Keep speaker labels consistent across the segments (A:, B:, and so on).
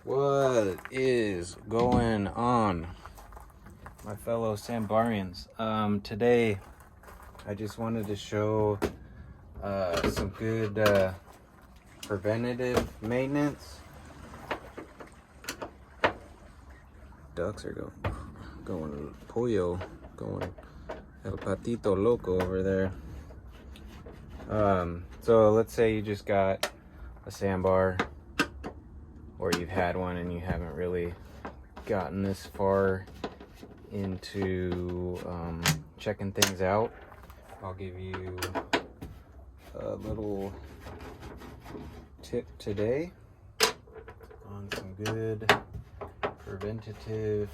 A: What is going on, my fellow Sambarians? Today I just wanted to show some good preventative maintenance. Ducks are going pollo, going el patito loco over there. So let's say you just got a sandbar, or you've had one and you haven't really gotten this far into checking things out. I'll give you a little tip today on some good preventative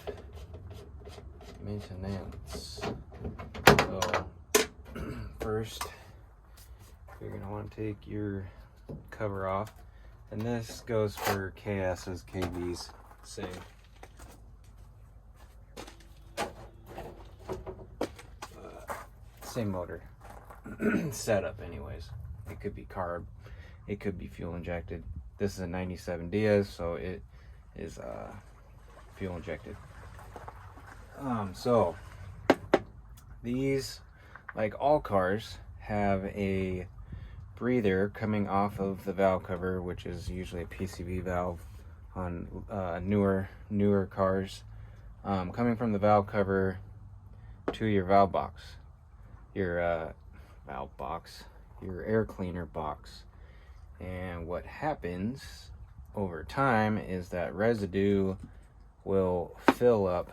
A: maintenance. So first, you're going to want to take your cover off. And this goes for KS's, KVs, same. Same motor setup anyways. It could be carb, it could be fuel injected. This is a 97 Diaz, so it is fuel injected. So these, like all cars, have a breather coming off of the valve cover, which is usually a PCV valve on newer cars, coming from the valve cover to your valve box, your your air cleaner box. And what happens over time is that residue will fill up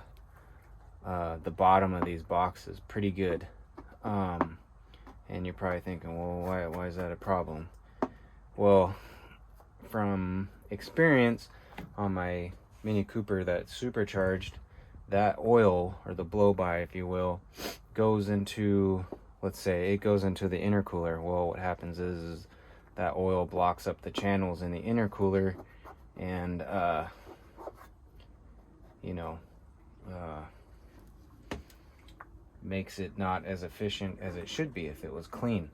A: the bottom of these boxes pretty good. And you're probably thinking, well, why is that a problem? Well, from experience on my Mini Cooper that's supercharged, that oil, or the blow-by, if you will, goes into, let's say, it goes into the intercooler. Well, what happens is that oil blocks up the channels in the intercooler, and makes it not as efficient as it should be if it was clean.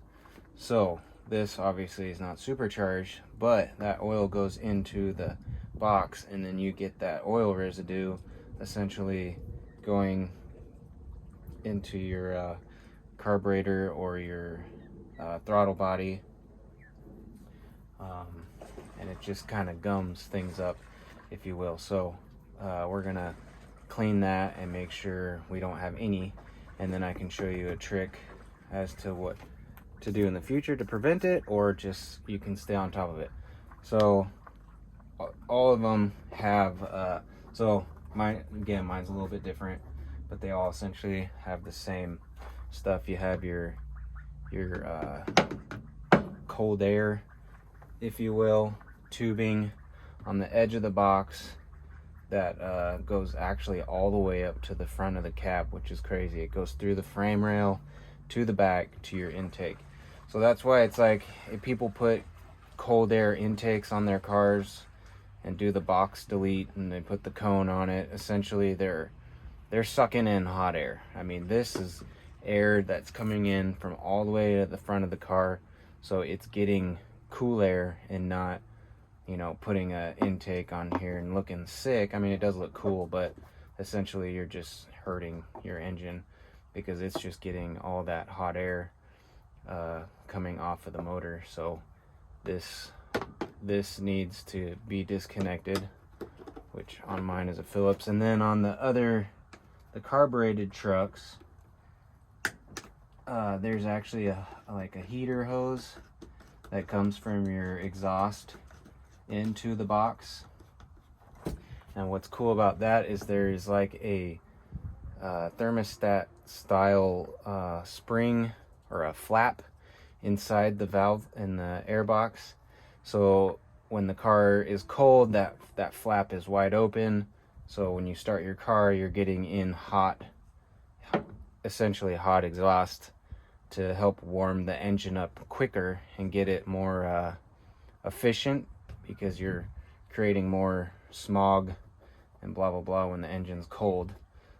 A: So this obviously is not supercharged, but that oil goes into the box, and then you get that oil residue essentially going into your carburetor or your throttle body, and it just kind of gums things up, if you will. So we're gonna clean that and make sure we don't have any, and then I can show you a trick as to what to do in the future to prevent it, or just you can stay on top of it. So all of them have so mine's a little bit different, but they all essentially have the same stuff. You have your cold air, if you will, tubing on the edge of the box that goes actually all the way up to the front of the cab, which is crazy. It goes through the frame rail to the back to your intake. So that's why it's like, if people put cold air intakes on their cars and do the box delete and they put the cone on it, essentially they're sucking in hot air. I mean, this is air that's coming in from all the way to the front of the car, so it's getting cool air and not, putting a intake on here and looking sick. I mean, it does look cool, but essentially you're just hurting your engine because it's just getting all that hot air coming off of the motor. So this needs to be disconnected, which on mine is a Phillips. And then on the carbureted trucks, there's actually like a heater hose that comes from your exhaust into the box. And what's cool about that is there's like a thermostat style spring or a flap inside the valve in the air box. So when the car is cold, that flap is wide open. So when you start your car, you're getting in essentially hot exhaust to help warm the engine up quicker and get it more efficient, because you're creating more smog and blah blah blah when the engine's cold.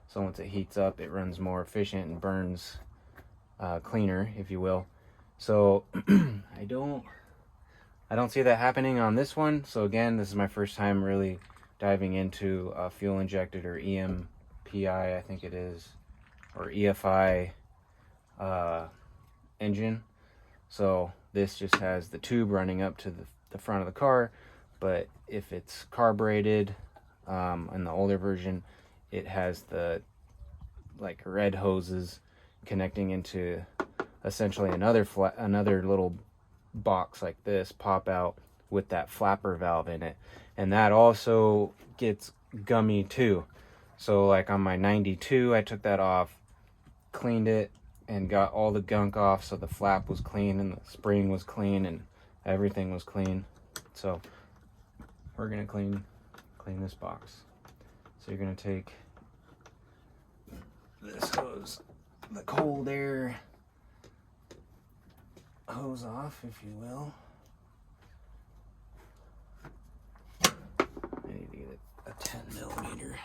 A: So once it heats up, it runs more efficient and burns cleaner, if you will. So I don't see that happening on this one. So again, this is my first time really diving into a fuel injected or EMPI, I think it is, or EFI engine. So this just has the tube running up to the front of the car, but if it's carbureted, in the older version, it has the like red hoses connecting into essentially another little box like this, pop out with that flapper valve in it, and that also gets gummy too. So like on my 92, I took that off, cleaned it, and got all the gunk off, so the flap was clean and the spring was clean and everything was clean. So we're gonna clean this box. So you're gonna take this hose, the cold air hose off, if you will. I need to get a 10 millimeter.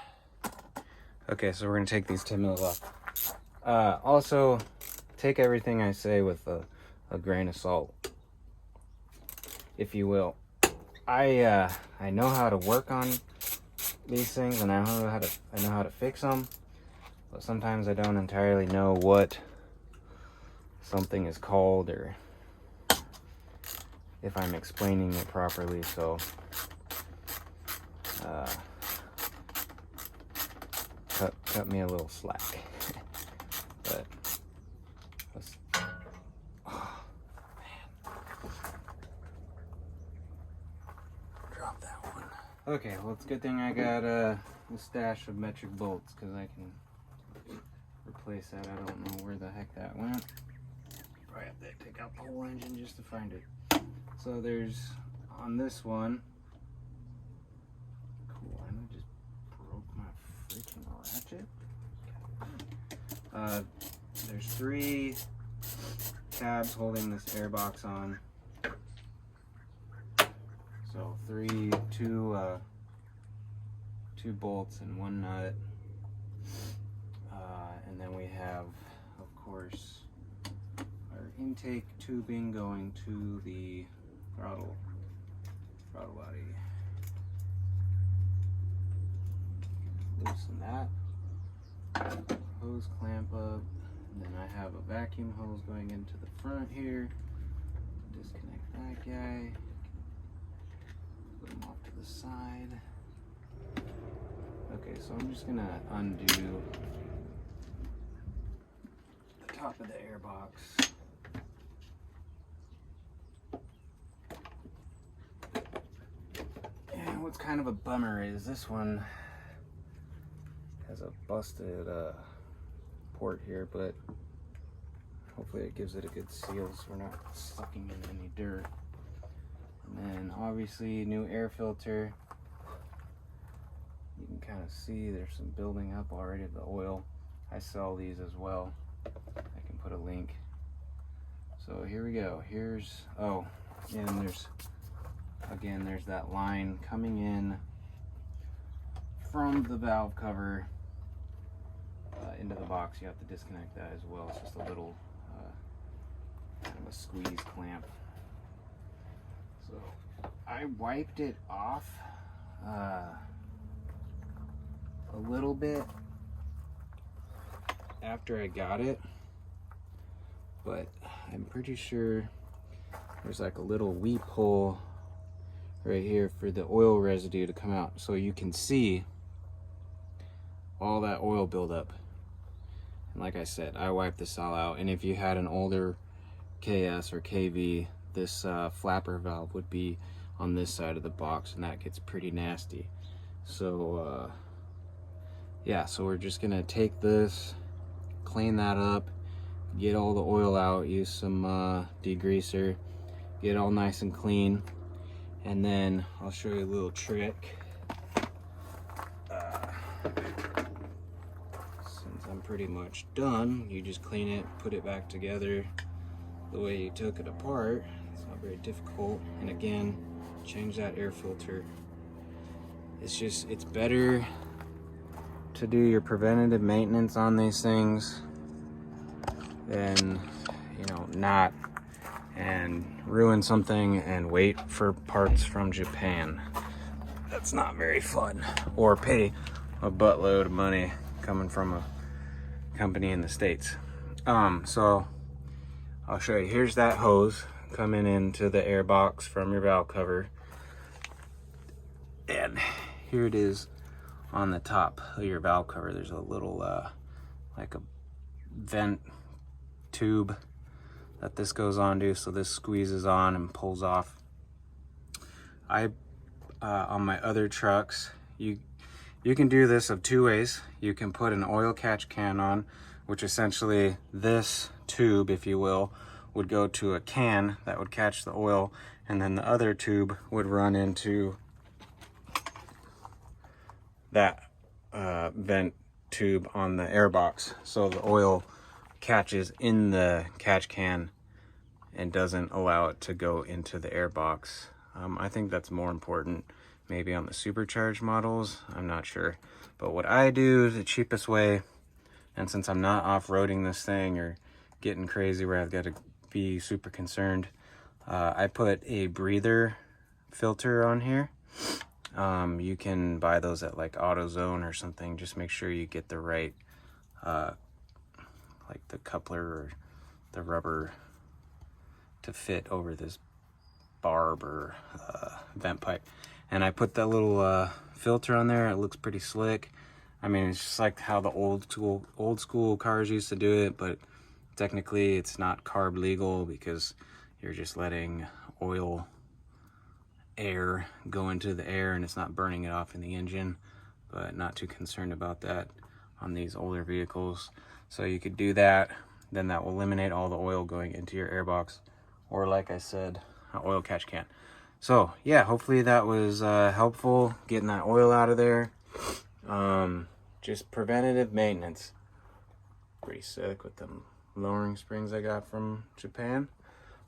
A: Okay, so we're gonna take these 10 mils off. Also, take everything I say with a grain of salt, if you will. I know how to work on these things, and I know how to fix them, but sometimes I don't entirely know what something is called or if I'm explaining it properly. So cut me a little slack. But let's, oh man, drop that one. Okay, well, it's a good thing I got a stash of metric bolts, because I can replace that. I don't know where the heck that went. Probably have to take out the whole engine just to find it. So there's, on this one, cool, I just broke my freaking ratchet. There's 3 tabs holding this air box on. So 2 bolts and 1 nut. And then we have, of course, our intake tubing going to the throttle body. Loosen that. Hose clamp up. And then I have a vacuum hose going into the front here. Disconnect that guy. Put him off to the side. Okay, so I'm just gonna undo the top of the air box. And what's kind of a bummer is this one has a busted port here, but hopefully it gives it a good seal so we're not sucking in any dirt. And then obviously new air filter. You can kind of see there's some building up already of the oil. I sell these as well. I can put a link. So here we go. Here's, oh, and there's that line coming in from the valve cover into the box. You have to disconnect that as well. It's just a little kind of a squeeze clamp. So I wiped it off a little bit after I got it, but I'm pretty sure there's like a little weep hole right here for the oil residue to come out, so you can see all that oil buildup. And like I said, I wiped this all out, and if you had an older KS or KV, this flapper valve would be on this side of the box, and that gets pretty nasty. So yeah, so we're just gonna take this, clean that up, get all the oil out, use some degreaser, get it all nice and clean, and then I'll show you a little trick. Since I'm pretty much done, you just clean it, put it back together the way you took it apart. It's not very difficult. And again, change that air filter. It's better to do your preventative maintenance on these things than, you know, not and ruin something and wait for parts from Japan. that's not very fun. Or pay a buttload of money coming from a company in the States. So I'll show you. Here's that hose coming into the air box from your valve cover. And here it is on the top of your valve cover. There's a little like a vent tube that this goes onto, so this squeezes on and pulls off. On my other trucks, you can do this of two ways. You can put an oil catch can on, which essentially this tube, if you will, would go to a can that would catch the oil, and then the other tube would run into that vent tube on the air box, so the oil catches in the catch can and doesn't allow it to go into the air box. I think that's more important maybe on the supercharged models, I'm not sure. But what I do, the cheapest way, and since I'm not off-roading this thing or getting crazy where I've got to be super concerned, I put a breather filter on here. You can buy those at like AutoZone or something. Just make sure you get the right like the coupler or the rubber to fit over this barb or vent pipe. And I put that little filter on there. It looks pretty slick. I mean, it's just like how the old school cars used to do it, but technically it's not carb legal because you're just letting oil air go into the air and it's not burning it off in the engine. But not too concerned about that on these older vehicles. So you could do that, then that will eliminate all the oil going into your airbox, or like I said, an oil catch can. So yeah, hopefully that was helpful getting that oil out of there. Just preventative maintenance. Pretty sick with them lowering springs I got from Japan.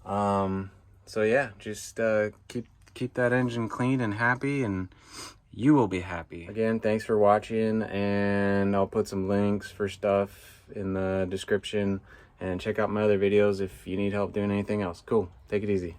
A: So yeah, just keep that engine clean and happy, and you will be happy. Again, thanks for watching, and I'll put some links for stuff in the description, and check out my other videos if you need help doing anything else. Cool, take it easy.